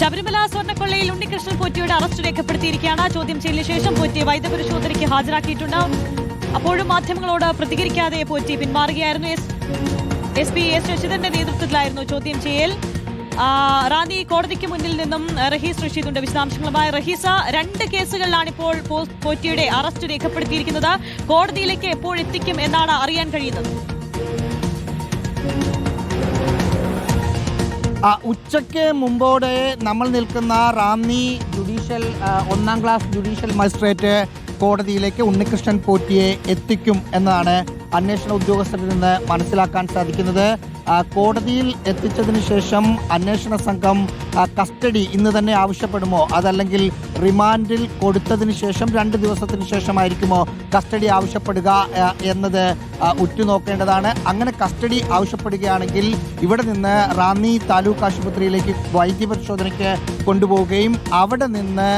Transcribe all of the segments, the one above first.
Sabarimala സ്വർണ്ണക്കൊള്ളയിൽ Unnikrishnan പോറ്റിയുടെ arrest രേഖപ്പെടുത്തിയിരിക്കുകയാണ്. ചോദ്യം ചെയ്യലിന് ശേഷം പോറ്റിയെ വൈദ്യപരിശോധനയ്ക്ക് ഹാജരാക്കിയിട്ടുണ്ട്. അപ്പോഴും മാധ്യമങ്ങളോട് പ്രതികരിക്കാതെ പോറ്റി പിന്മാറുകയായിരുന്നു. SP S ശശിധരന്റെ നേതൃത്വത്തിലായിരുന്നു ചോദ്യം ചെയ്യൽ. റാന്നി കോടതിക്ക് മുന്നിൽ നിന്നും റഹീസ് റഷീദുണ്ട് വിശദാംശങ്ങളുമായി. റഹീസ, 2 കേസുകളിലാണ് ഇപ്പോൾ പോറ്റിയുടെ അറസ്റ്റ് രേഖപ്പെടുത്തിയിരിക്കുന്നത്. കോടതിയിലേക്ക് എപ്പോഴെത്തിക്കും എന്നാണ് അറിയാൻ കഴിയുന്നത്? ഉച്ചയ്ക്ക് മുമ്പോടെ നമ്മൾ നിൽക്കുന്ന റാന്നി ഒന്നാം ക്ലാസ് ജുഡീഷ്യൽ മജിസ്ട്രേറ്റ് കോടതിയിലേക്ക് ഉണ്ണികൃഷ്ണൻ പോറ്റിയെ എത്തിക്കും എന്നതാണ് അന്വേഷണ ഉദ്യോഗസ്ഥരിൽ നിന്ന് മനസ്സിലാക്കാൻ സാധിക്കുന്നത്. കോടതിയിൽ എത്തിച്ചതിന് ശേഷം അന്വേഷണ സംഘം കസ്റ്റഡി ഇന്ന് തന്നെ ആവശ്യപ്പെടുമോ, അതല്ലെങ്കിൽ റിമാൻഡിൽ കൊടുത്തതിന് ശേഷം 2 ദിവസത്തിന് ശേഷമായിരിക്കുമോ കസ്റ്റഡി ആവശ്യപ്പെടുക എന്നത് ഉറ്റുനോക്കേണ്ടതാണ്. അങ്ങനെ കസ്റ്റഡി ആവശ്യപ്പെടുകയാണെങ്കിൽ ഇവിടെ നിന്ന് റാന്നി താലൂക്ക് ആശുപത്രിയിലേക്ക് വൈദ്യപരിശോധനയ്ക്ക് കൊണ്ടുപോവുകയും അവിടെ നിന്ന്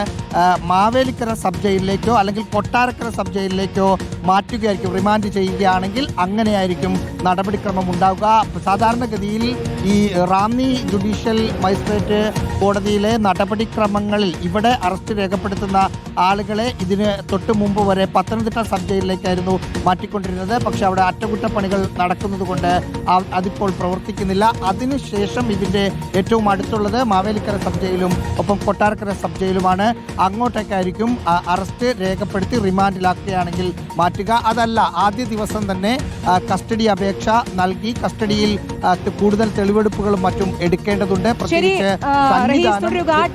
മാവേലിക്കര സബ് ജയിലിലേക്കോ അല്ലെങ്കിൽ കൊട്ടാരക്കര സബ് ജയിലിലേക്കോ മാറ്റുകയായിരിക്കും. റിമാൻഡ് ചെയ്യുകയാണെങ്കിൽ അങ്ങനെയായിരിക്കും നടപടിക്രമം ഉണ്ടാവുക. സാധാരണഗതിയിൽ ഈ റാന്നി ജുഡീഷ്യൽ മജിസ്ട്രേറ്റ് കോടതിയിലെ നടപടിക്രമങ്ങളിൽ ഇവിടെ അറസ്റ്റ് രേഖപ്പെടുത്തുന്ന ആളുകളെ ഇതിന് തൊട്ട് മുമ്പ് വരെ പത്തനംതിട്ട സബ് ജയിലിലേക്കായിരുന്നു മാറ്റിക്കൊണ്ടിരുന്നത്. പക്ഷെ അവിടെ അറ്റകുറ്റപ്പണികൾ നടക്കുന്നത് കൊണ്ട് അതിപ്പോൾ പ്രവർത്തിക്കുന്നില്ല. അതിനുശേഷം ഇതിൻ്റെ ഏറ്റവും അടുത്തുള്ളത് മാവേലിക്കര സബ് ജയിലും ഒപ്പം കൊട്ടാരക്കര സബ് ജയിലുമാണ്. അങ്ങോട്ടേക്കായിരിക്കും അറസ്റ്റ് രേഖപ്പെടുത്തി റിമാൻഡിലാക്കുകയാണെങ്കിൽ മാറ്റുക. അതല്ല, ആദ്യ ദിവസം തന്നെ കസ്റ്റഡി അപേക്ഷ നൽകി കസ്റ്റഡിയിൽ കൂടുതൽ തെളിവെടുപ്പുകളും മറ്റും എടുക്കേണ്ടതുണ്ട്.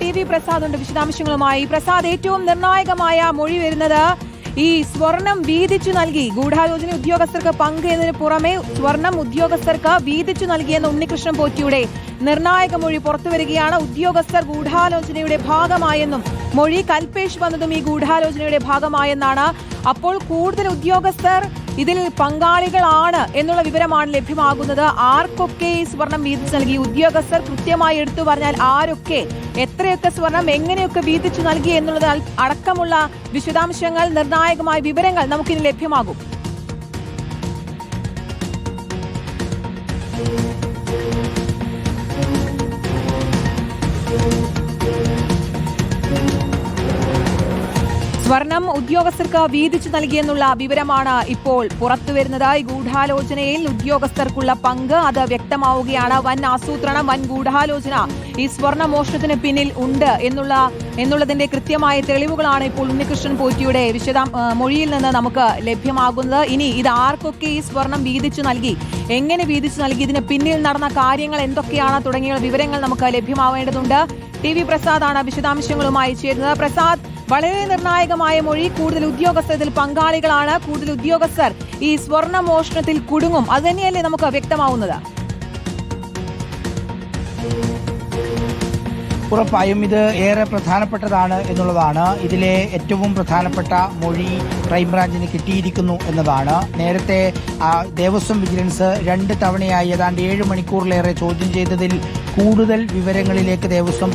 TV പ്രസാദ് ഉണ്ട് വിശദാംശങ്ങളുമായി. പ്രസാദ്, ഏറ്റവും നിർണായകമായ മൊഴി വരുന്നത് ഈ സ്വർണം വീതിച്ചു നൽകി ഗൂഢാലോചന ഉദ്യോഗസ്ഥർക്ക് പങ്ക് എന്നതിന് പുറമെ സ്വർണം ഉദ്യോഗസ്ഥർക്ക് വീതിച്ചു നൽകിയെന്ന ഉണ്ണികൃഷ്ണൻ പോറ്റിയുടെ നിർണായക മൊഴി പുറത്തുവരികയാണ്. ഉദ്യോഗസ്ഥർ ഗൂഢാലോചനയുടെ ഭാഗമായെന്നും മൊഴി കൽപേഷ് വന്നതും ഈ ഗൂഢാലോചനയുടെ ഭാഗമായെന്നാണ്. അപ്പോൾ കൂടുതൽ ഉദ്യോഗസ്ഥർ ഇതിൽ പങ്കാളികളാണ് എന്നുള്ള വിവരമാണ് ലഭ്യമാകുന്നത്. ആർക്കൊക്കെ ഈ സ്വർണം വീതിച്ചു നൽകി, ഉദ്യോഗസ്ഥർ കൃത്യമായി എടുത്തു പറഞ്ഞാൽ ആരൊക്കെ എത്രയൊക്കെ സ്വർണം എങ്ങനെയൊക്കെ വീതിച്ചു നൽകി എന്നുള്ളത് അടക്കമുള്ള വിശദാംശങ്ങൾ, നിർണായകമായ വിവരങ്ങൾ നമുക്കിനി ലഭ്യമാകും. സ്വർണം ഉദ്യോഗസ്ഥർക്ക് വീതിച്ചു നൽകിയെന്നുള്ള വിവരമാണ് ഇപ്പോൾ പുറത്തുവരുന്നത്. ഈ ഗൂഢാലോചനയിൽ ഉദ്യോഗസ്ഥർക്കുള്ള പങ്ക് അത് വ്യക്തമാവുകയാണ്. വൻ ആസൂത്രണം, വൻ ഗൂഢാലോചന ഈ സ്വർണ്ണ മോഷണത്തിന് പിന്നിൽ ഉണ്ട് എന്നുള്ളതിന്റെ കൃത്യമായ തെളിവുകളാണ് ഇപ്പോൾ ഉണ്ണികൃഷ്ണൻ പോറ്റിയുടെ മൊഴിയിൽ നിന്ന് നമുക്ക് ലഭ്യമാകുന്നത്. ഇനി ഇത് ആർക്കൊക്കെ ഈ സ്വർണം വീതിച്ചു നൽകി, എങ്ങനെ വീതിച്ചു നൽകി, ഇതിന് പിന്നിൽ നടന്ന കാര്യങ്ങൾ എന്തൊക്കെയാണ് തുടങ്ങിയ വിവരങ്ങൾ നമുക്ക് ലഭ്യമാവേണ്ടതുണ്ട്. TV പ്രസാദാണ് വിശദാംശങ്ങളുമായി ചേരുന്നത്. പ്രസാദ്, വളരെ നിർണായകമായ മൊഴി. കൂടുതൽ ഉദ്യോഗസ്ഥർ ഇതിൽ പങ്കാളികളാണ്, കൂടുതൽ ഉദ്യോഗസ്ഥർ ഈ സ്വർണ്ണ മോഷണത്തിൽ കുടുങ്ങും, അത് തന്നെയല്ലേ നമുക്ക് വ്യക്തമാവുന്നത്? ഉറപ്പായും ഇത് ഏറെ പ്രധാനപ്പെട്ടതാണ് എന്നുള്ളതാണ്. ഇതിലെ ഏറ്റവും പ്രധാനപ്പെട്ട മൊഴി ക്രൈംബ്രാഞ്ചിന് കിട്ടിയിരിക്കുന്നു എന്നതാണ്. നേരത്തെ ദേവസ്വം വിജിലൻസ് 2 തവണയായി ഏതാണ്ട് 7 മണിക്കൂറിലേറെ ചോദ്യം ചെയ്തതിൽ കൂടുതൽ വിവരങ്ങളിലേക്ക് ദേവസ്വം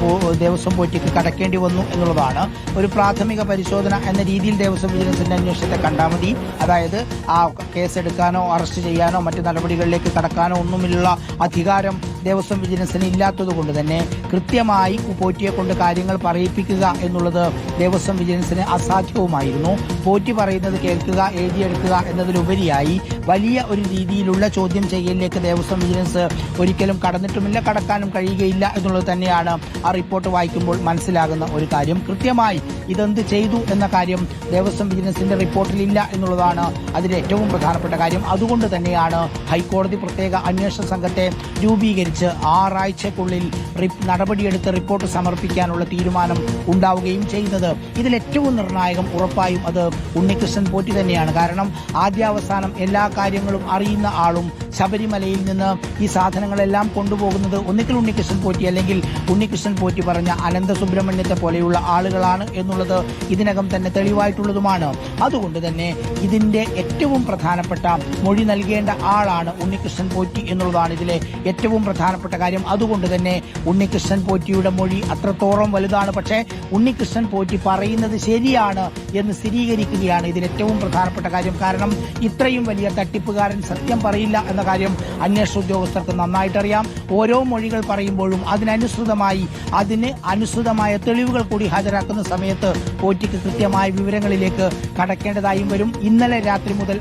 പോറ്റിക്ക് കടക്കേണ്ടി വന്നു എന്നുള്ളതാണ്. ഒരു പ്രാഥമിക പരിശോധന എന്ന രീതിയിൽ ദേവസ്വം വിജിലൻസിന്റെ അന്വേഷണത്തെ കണ്ടാൽ മതി. അതായത് ആ കേസെടുക്കാനോ അറസ്റ്റ് ചെയ്യാനോ മറ്റു നടപടികളിലേക്ക് കടക്കാനോ ഒന്നുമില്ല അധികാരം ദേവസ്വം വിജിലൻസിന് ഇല്ലാത്തതുകൊണ്ട് തന്നെ കൃത്യമായി പോറ്റിയെ കൊണ്ട് കാര്യങ്ങൾ പറയിപ്പിക്കുക എന്നുള്ളത് ദേവസ്വം വിജിലൻസിന് അസാധ്യവുമായിരുന്നു. പോറ്റി പറയുന്നത് കേൾക്കുക, എഴുതിയെടുക്കുക എന്നതിലുപരിയായി വലിയ ഒരു രീതിയിലുള്ള ചോദ്യം ചെയ്യലിലേക്ക് ദേവസ്വം വിജിലൻസ് ഒരിക്കലും കടന്നിട്ടുമില്ല, കടക്കാനും കഴിയുകയില്ല എന്നുള്ളത് തന്നെയാണ് ആ റിപ്പോർട്ട് വായിക്കുമ്പോൾ മനസ്സിലാകുന്ന ഒരു കാര്യം. കൃത്യമായി ഇതെന്ത് ചെയ്തു എന്ന കാര്യം ദേവസ്വം വിജിലൻസിന്റെ റിപ്പോർട്ടിലില്ല എന്നുള്ളതാണ് അതിലെ ഏറ്റവും പ്രധാനപ്പെട്ട കാര്യം. അതുകൊണ്ട് തന്നെയാണ് ഹൈക്കോടതി പ്രത്യേക അന്വേഷണ സംഘത്തെ രൂപീകരിച്ച് 6 ആഴ്ചക്കുള്ളിൽ നടപടിയെടുത്ത് റിപ്പോർട്ട് സമർപ്പിക്കാനുള്ള തീരുമാനം ഉണ്ടാവുകയും ചെയ്യുന്നത്. ഇതിലേറ്റവും നിർണായകം ഉറപ്പായും അത് ഉണ്ണികൃഷ്ണൻ പോറ്റി തന്നെയാണ്. കാരണം ആദ്യാവസാനം എല്ലാ കാര്യങ്ങളും അറിയുന്ന ആളും ശബരിമലയിൽ നിന്ന് ഈ സാധനങ്ങളെല്ലാം കൊണ്ടുപോകുന്നത് ഒന്നിക്കൽ ഉണ്ണികൃഷ്ണൻ പോറ്റി അല്ലെങ്കിൽ ഉണ്ണികൃഷ്ണൻ പോറ്റി പറഞ്ഞ അനന്ത സുബ്രഹ്മണ്യത്തെ പോലെയുള്ള ആളുകളാണ് എന്നുള്ളത് ഇതിനകം തന്നെ തെളിവായിട്ടുള്ളതുമാണ്. അതുകൊണ്ട് തന്നെ ഇതിന്റെ ഏറ്റവും പ്രധാനപ്പെട്ട മൊഴി നൽകേണ്ട ആളാണ് ഉണ്ണികൃഷ്ണൻ പോറ്റി എന്നുള്ളതാണ് ഇതിലെ ഏറ്റവും പ്രധാനപ്പെട്ട കാര്യം. അതുകൊണ്ട് തന്നെ ഉണ്ണികൃഷ്ണൻ പോറ്റിയുടെ മൊഴി അത്രത്തോളം വലുതാണ്. പക്ഷേ ഉണ്ണികൃഷ്ണൻ പോറ്റി പറയുന്നത് ശരിയാണ് എന്ന് സ്ഥിരീകരിക്കുകയാണ് ഇതിൽ ഏറ്റവും പ്രധാനപ്പെട്ട കാര്യം. കാരണം ഇത്രയും വലിയ തട്ടിപ്പുകാരൻ സത്യം പറയില്ല എന്ന കാര്യം അന്വേഷണ ഉദ്യോഗസ്ഥർക്ക് നന്നായിട്ടറിയാം. ഓരോ മൊഴികൾ പറയുമ്പോഴും അതിന് അനുസൃതമായ തെളിവുകൾ കൂടി ഹാജരാക്കുന്ന സമയത്ത് പോറ്റിക്ക് കൃത്യമായ വിവരങ്ങളിലേക്ക് കടക്കേണ്ടതായും വരും. ഇന്നലെ രാത്രി മുതൽ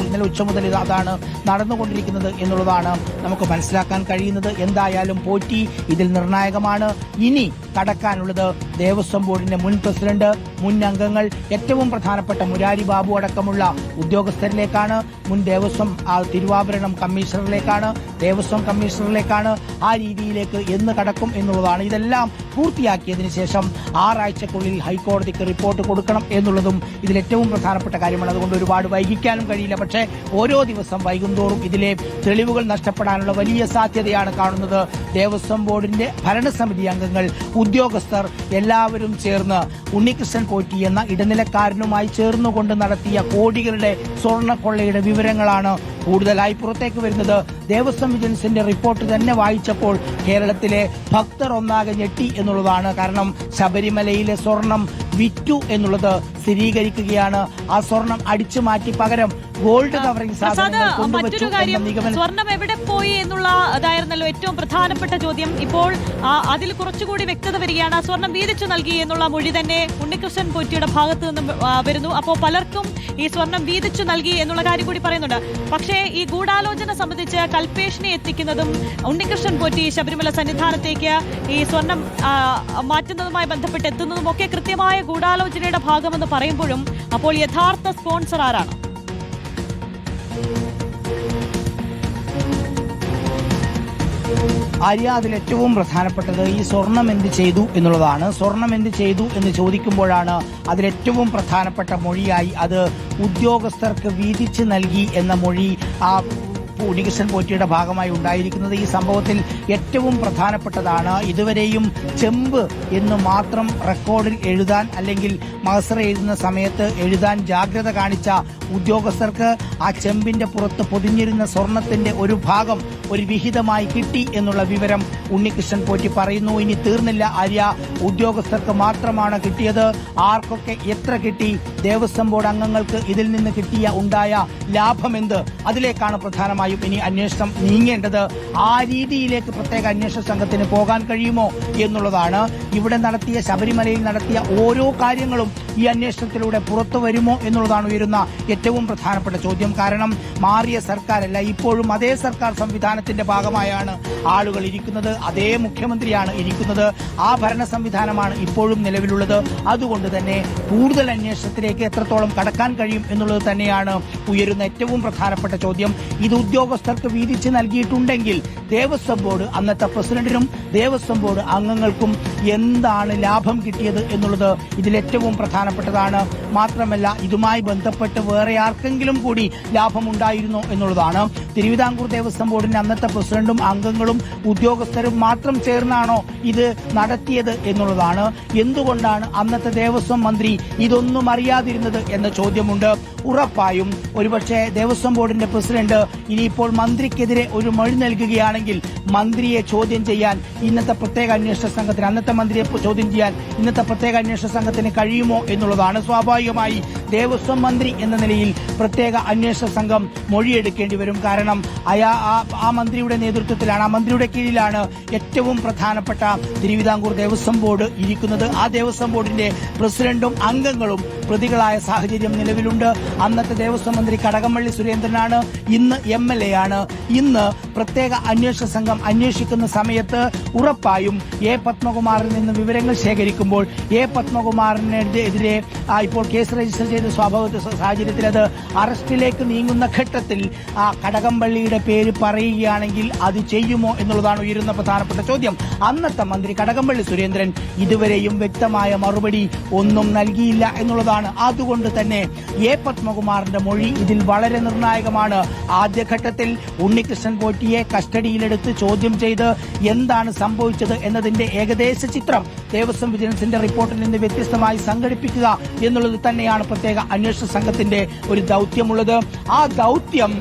ഇന്നലെ ഉച്ച മുതൽ അതാണ് നടന്നുകൊണ്ടിരിക്കുന്നത് എന്നുള്ളതാണ് നമുക്ക് മനസ്സിലാക്കാൻ കഴിയുന്നത്. എന്തായാലും പോറ്റി ഇതിൽ നിർണായകമാണ്. ഇനി കടക്കാനുള്ളത് ദേവസ്വം ബോർഡിന്റെ മുൻ പ്രസിഡന്റ്, മുൻ അംഗങ്ങൾ, ഏറ്റവും പ്രധാനപ്പെട്ട മുരാരി ബാബു അടക്കമുള്ള ഉദ്യോഗസ്ഥരിലേക്കാണ്, മുൻ ദേവസ്വം തിരുവാഭരണം കമ്മീഷണറിലേക്കാണ്, ദേവസ്വം കമ്മീഷണറിലേക്കാണ്. ആ രീതിയിലേക്ക് എന്ന് കടക്കും എന്നുള്ളതാണ്. ഇതെല്ലാം പൂർത്തിയാക്കിയതിനു ശേഷം 6 ആഴ്ചക്കുള്ളിൽ ഹൈക്കോടതിക്ക് റിപ്പോർട്ട് കൊടുക്കണം എന്നുള്ളതും ഇതിൽ ഏറ്റവും പ്രധാനപ്പെട്ട കാര്യമാണ്. അതുകൊണ്ട് ഒരുപാട് വൈകിക്കാനും കഴിയില്ല. പക്ഷേ ഓരോ ദിവസം വൈകുന്തോറും ഇതിലെ തെളിവുകൾ നഷ്ടപ്പെടാനുള്ള വലിയ സാധ്യതയാണ് കാണുന്നത്. ദേവസ്വം ബോർഡിന്റെ ഭരണസമിതി അംഗങ്ങൾ, ഉദ്യോഗസ്ഥർ എല്ലാവരും ചേർന്ന് ഉണ്ണികൃഷ്ണൻ പോറ്റി എന്ന ഇടനിലക്കാരനുമായി ചേർന്നുകൊണ്ട് നടത്തിയ കോടികളുടെ സ്വർണ്ണക്കൊള്ളയുടെ വിവരങ്ങളാണ് കൂടുതലായി പുറത്തേക്ക് വരുന്നത്. ദേവസ്വം വിജിലൻസിന്റെ റിപ്പോർട്ട് തന്നെ വായിച്ചപ്പോൾ കേരളത്തിലെ ഭക്തർ ഒന്നാകെ ഞെട്ടി എന്നുള്ളതാണ്. കാരണം ശബരിമലയിലെ സ്വർണം വിറ്റു എന്നുള്ളത് സ്ഥിരീകരിക്കുകയാണ്. ആ സ്വർണം അടിച്ചു മാറ്റി പകരം ഗോൾഡ് കവറിംഗ് മറ്റൊരു കാര്യം, സ്വർണം എവിടെ പോയി എന്നുള്ളതായിരുന്നല്ലോ ഏറ്റവും പ്രധാനപ്പെട്ട ചോദ്യം. ഇപ്പോൾ അതിൽ കുറച്ചുകൂടി വ്യക്തത വരികയാണ്. സ്വർണം വീതിച്ചു നൽകി എന്നുള്ള മൊഴി തന്നെ ഉണ്ണികൃഷ്ണൻ പോറ്റിയുടെ ഭാഗത്തു നിന്നും വരുന്നു. അപ്പോൾ പലർക്കും ഈ സ്വർണം വീതിച്ചു നൽകി എന്നുള്ള കാര്യം കൂടി പറയുന്നുണ്ട്. പക്ഷേ ഈ ഗൂഢാലോചന സംബന്ധിച്ച് കൽപേഷിനെ എത്തിക്കുന്നതും ഉണ്ണികൃഷ്ണൻ പോറ്റി ശബരിമല സന്നിധാനത്തേക്ക് ഈ സ്വർണം മാറ്റുന്നതുമായി ബന്ധപ്പെട്ട് എത്തുന്നതും ഒക്കെ കൃത്യമായ ഗൂഢാലോചനയുടെ ഭാഗമെന്ന് പറയുമ്പോഴും അപ്പോൾ യഥാർത്ഥ സ്പോൺസർ ആരാണ്? ആര്യ, അതിൽ ഏറ്റവും പ്രധാനപ്പെട്ടത് ഈ സ്വർണം എന്ത് ചെയ്തു എന്നുള്ളതാണ്. സ്വർണം എന്ത് ചെയ്തു എന്ന് ചോദിക്കുമ്പോഴാണ് അതിലേറ്റവും പ്രധാനപ്പെട്ട മൊഴിയായി അത് ഉദ്യോഗസ്ഥർക്ക് വീതിച്ച് നൽകി എന്ന മൊഴി ഉണ്ണികൃഷ്ണൻ പോറ്റിയുടെ ഭാഗമായി ഉണ്ടായിരിക്കുന്നത്. ഈ സംഭവത്തിൽ ഏറ്റവും പ്രധാനപ്പെട്ടതാണ് ഇതുവരെയും ചെമ്പ് എന്ന് മാത്രം റെക്കോർഡിൽ എഴുതാൻ അല്ലെങ്കിൽ മഹസറ എഴുതുന്ന സമയത്ത് എഴുതാൻ ജാഗ്രത കാണിച്ച ഉദ്യോഗസ്ഥർക്ക് ആ ചെമ്പിന്റെ പുറത്ത് പൊതിഞ്ഞിരുന്ന സ്വർണത്തിന്റെ ഒരു ഭാഗം ഒരു വിഹിതമായി കിട്ടി എന്നുള്ള വിവരം ഉണ്ണികൃഷ്ണൻ പോറ്റി പറയുന്നു. ഇനി തീർന്നില്ല ആര്യ, ഉദ്യോഗസ്ഥർക്ക് മാത്രമാണ് കിട്ടിയത്. ആർക്കൊക്കെ എത്ര കിട്ടി, ദേവസ്വം ബോർഡ് അംഗങ്ങൾക്ക് ഇതിൽ നിന്ന് ഉണ്ടായ ലാഭമെന്ത്, അതിലേക്കാണ് പ്രധാനമായും ഇനി അന്വേഷണം നീങ്ങേണ്ടത്. ആ രീതിയിലേക്ക് പ്രത്യേക അന്വേഷണ സംഘത്തിന് പോകാൻ കഴിയുമോ എന്നുള്ളതാണ്. ശബരിമലയിൽ നടത്തിയ ഓരോ കാര്യങ്ങളും ഈ അന്വേഷണത്തിലൂടെ പുറത്തു വരുമോ എന്നുള്ളതാണ് ഉയരുന്ന ഏറ്റവും പ്രധാനപ്പെട്ട ചോദ്യം. കാരണം മാറിയ സർക്കാരല്ല, ഇപ്പോഴും അതേ സർക്കാർ സംവിധാനത്തിന്റെ ഭാഗമായാണ് ആളുകൾ ഇരിക്കുന്നത്, അതേ മുഖ്യമന്ത്രിയാണ് ഇരിക്കുന്നത്, ആ ഭരണ സംവിധാനമാണ് ഇപ്പോഴും നിലവിലുള്ളത്. അതുകൊണ്ട് തന്നെ കൂടുതൽ അന്വേഷണത്തിലേക്ക് എത്രത്തോളം കടക്കാൻ കഴിയും എന്നുള്ളത് തന്നെയാണ് ഉയരുന്ന ഏറ്റവും പ്രധാനപ്പെട്ട ചോദ്യം. ഇത് ഉദ്യോഗസ്ഥർക്ക് വീതിച്ച് നൽകിയിട്ടുണ്ടെങ്കിൽ ദേവസ്വം ബോർഡ് അന്നത്തെ പ്രസിഡന്റിനും ദേവസ്വം ബോർഡ് അംഗങ്ങൾക്കും എന്താണ് ലാഭം കിട്ടിയത് എന്നുള്ളത് ഇതിലേറ്റവും പ്രധാനപ്പെട്ടതാണ്. മാത്രമല്ല ഇതുമായി ബന്ധപ്പെട്ട് വേറെ ആർക്കെങ്കിലും കൂടി ലാഭമുണ്ടായിരുന്നോ എന്നുള്ളതാണ്. തിരുവിതാംകൂർ ദേവസ്വം ബോർഡിന്റെ അന്നത്തെ പ്രസിഡന്റും അംഗങ്ങളും ഉദ്യോഗസ്ഥരും മാത്രം ചേർന്നാണോ ഇത് നടത്തിയത് എന്നുള്ളതാണ്. എന്തുകൊണ്ടാണ് അന്നത്തെ ദേവസ്വം മന്ത്രി ഇതൊന്നും അറിയാതിരുന്നത് എന്ന ചോദ്യമുണ്ട്. ഉറപ്പായും ഒരുപക്ഷെ ദേവസ്വം ബോർഡിന്റെ പ്രസിഡന്റ് ഇനിയിപ്പോൾ മന്ത്രിക്കെതിരെ ഒരു മൊഴി നൽകുകയാണെങ്കിൽ മന്ത്രിയെ ചോദ്യം ചെയ്യാൻ ഇന്നത്തെ പ്രത്യേക അന്വേഷണ സംഘത്തിന്, അന്നത്തെ മന്ത്രിയെ ചോദ്യം ചെയ്യാൻ ഇന്നത്തെ പ്രത്യേക അന്വേഷണ സംഘത്തിന് കഴിയുമോ എന്നുള്ളതാണ്. സ്വാഭാവികമായി ദേവസ്വം മന്ത്രി എന്ന നിലയിൽ പ്രത്യേക അന്വേഷണ സംഘം മൊഴിയെടുക്കേണ്ടി വരും. കാരണം ആ മന്ത്രിയുടെ നേതൃത്വത്തിലാണ്, ആ മന്ത്രിയുടെ കീഴിലാണ് ഏറ്റവും പ്രധാനപ്പെട്ട തിരുവിതാംകൂർ ദേവസ്വം ബോർഡ് ഇരിക്കുന്നത്. ആ ദേവസ്വം ബോർഡിന്റെ പ്രസിഡന്റും അംഗങ്ങളും പ്രതികളായ സാഹചര്യം നിലവിലുണ്ട്. അന്നത്തെ ദേവസ്വം മന്ത്രി കടകംപള്ളി സുരേന്ദ്രനാണ്, ഇന്ന് MLA ആണ്. ഇന്ന് പ്രത്യേക അന്വേഷണ സംഘം അന്വേഷിക്കുന്ന സമയത്ത് ഉറപ്പായും എ പത്മകുമാറിൽ നിന്ന് വിവരങ്ങൾ ശേഖരിക്കുമ്പോൾ എ പത്മകുമാറിനെതിരെ ഇപ്പോൾ കേസ് രജിസ്റ്റർ ചെയ്ത സ്വാഭാവിക സാഹചര്യത്തിൽ അത് അറസ്റ്റിലേക്ക് നീങ്ങുന്ന ഘട്ടത്തിൽ കടകംപള്ളിയുടെ പേര് പറയുകയാണെങ്കിൽ അത് ചെയ്യുമോ എന്നുള്ളതാണ് ഉയരുന്ന പ്രധാനപ്പെട്ട ചോദ്യം. അന്നത്തെ മന്ത്രി കടകംപള്ളി സുരേന്ദ്രൻ ഇതുവരെയും വ്യക്തമായ മറുപടി ഒന്നും നൽകിയില്ല എന്നുള്ളതാണ്. അതുകൊണ്ട് തന്നെ എ പത്മകുമാറിന്റെ മൊഴി ഇതിൽ വളരെ നിർണായകമാണ്. ആദ്യഘട്ടത്തിൽ ഉണ്ണികൃഷ്ണൻ പോറ്റിയെ കസ്റ്റഡിയിലെടുത്ത് ചോദ്യം ചെയ്ത് എന്താണ് സംഭവിച്ചത് എന്നതിന്റെ ഏകദേശ ചിത്രം ദേവസ്വം വിജിലൻസിന്റെ റിപ്പോർട്ടിൽ നിന്ന് വ്യത്യസ്തമായി സംഘടിപ്പിക്കുക എന്നുള്ളത് തന്നെയാണ് പ്രത്യേക അന്വേഷണ സംഘത്തിന്റെ ഒരു ദൌത്യമുള്ളത്. ആ ദൌത്യം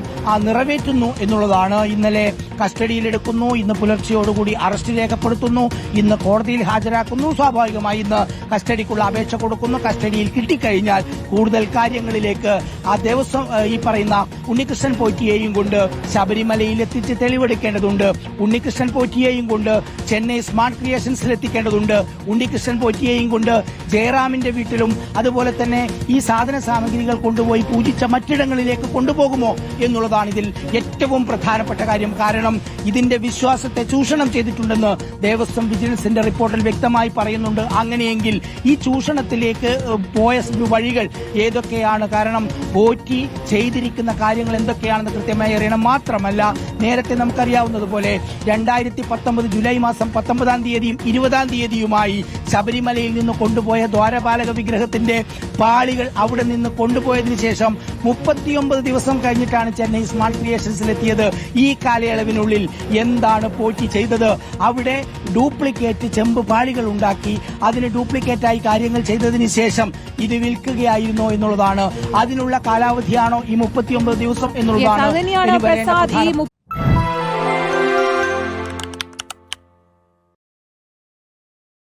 നിറവേറ്റുന്നു എന്നുള്ളതാണ്. ഇന്നലെ കസ്റ്റഡിയിലെടുക്കുന്നു, ഇന്ന് പുലർച്ചെയോടുകൂടി അറസ്റ്റ് രേഖപ്പെടുത്തുന്നു, ഇന്ന് കോടതിയിൽ ഹാജരാക്കുന്നു. സ്വാഭാവികമായി ഇന്ന് കസ്റ്റഡിക്കുള്ള അപേക്ഷ കൊടുക്കുന്നു. കസ്റ്റഡിയിൽ കിട്ടിക്കഴിഞ്ഞാൽ കൂടുതൽ കാര്യങ്ങളിലേക്ക് ആ ദേവസ്വം ഈ പറയുന്ന ഉണ്ണികൃഷ്ണൻ പോറ്റിയെയും കൊണ്ട് ശബരിമലയിൽ എത്തിച്ച് തെളിവെടുക്കേണ്ടതുണ്ട്. ഉണ്ണികൃഷ്ണൻ പോറ്റിയെയും കൊണ്ട് ചെന്നൈ സ്മാർട്ട് ക്രിയേഷൻസിൽ എത്തിക്കേണ്ടതുണ്ട്. ഉണ്ണികൃഷ്ണൻ പോറ്റിയെയും കൊണ്ട് ജയറാമിന്റെ വീട്ടിലും അതുപോലെ തന്നെ ഈ സാധന സാമഗ്രികൾ കൊണ്ടുപോയി പൂജിച്ച മറ്റിടങ്ങളിലേക്ക് കൊണ്ടുപോകുമോ എന്നുള്ളതാണ് ഇതിൽ ഏറ്റവും പ്രധാനപ്പെട്ട കാര്യം. കാരണം ഇതിന്റെ വിശ്വാസത്തെ ചൂഷണം ചെയ്തിട്ടുണ്ടെന്ന് ദേവസ്വം വിജിലൻസിന്റെ റിപ്പോർട്ടിൽ വ്യക്തമായി പറയുന്നുണ്ട്. അങ്ങനെയെങ്കിൽ ഈ ചൂഷണത്തിലേക്ക് പോയ വഴികൾ ഏതൊക്കെയാണ്? കാരണം പോറ്റി ചെയ്തിരിക്കുന്ന കാര്യങ്ങൾ എന്തൊക്കെയാണെന്ന് കൃത്യമായി അറിയണം. മാത്രമല്ല, നേരത്തെ നമുക്കറിയാവുന്നതുപോലെ 2019 ജൂലൈ മാസം 19-ാം തീയതിയും 20-ാം തീയതിയുമായി ശബരിമലയിൽ നിന്ന് കൊണ്ടുപോയ ദ്വാരപാലക വിഗ്രഹത്തിന്റെ പാളികൾ അവിടെ നിന്ന് കൊണ്ടുപോയതിനു ശേഷം 39 ദിവസം കഴിഞ്ഞിട്ടാണ് ചെന്നൈ സ്മാർട്ട് ക്രിയേഷൻസിലെത്തിയത്. ഈ കാലയളവിനുള്ളിൽ എന്താണ് പോറ്റി ചെയ്തത്? അവിടെ ഡ്യൂപ്ലിക്കേറ്റ് ചെമ്പ് പാളികൾ ഉണ്ടാക്കി അതിന് ഡ്യൂപ്ലിക്കേറ്റായി കാര്യങ്ങൾ ചെയ്തതിന് ശേഷം ഇത് വിൽക്കുകയായിരുന്നോ എന്നുള്ളതാണ്. അതിനുള്ള കാലാവധിയാണോ ഈ 39 ദിവസം എന്നുള്ളതാണ്.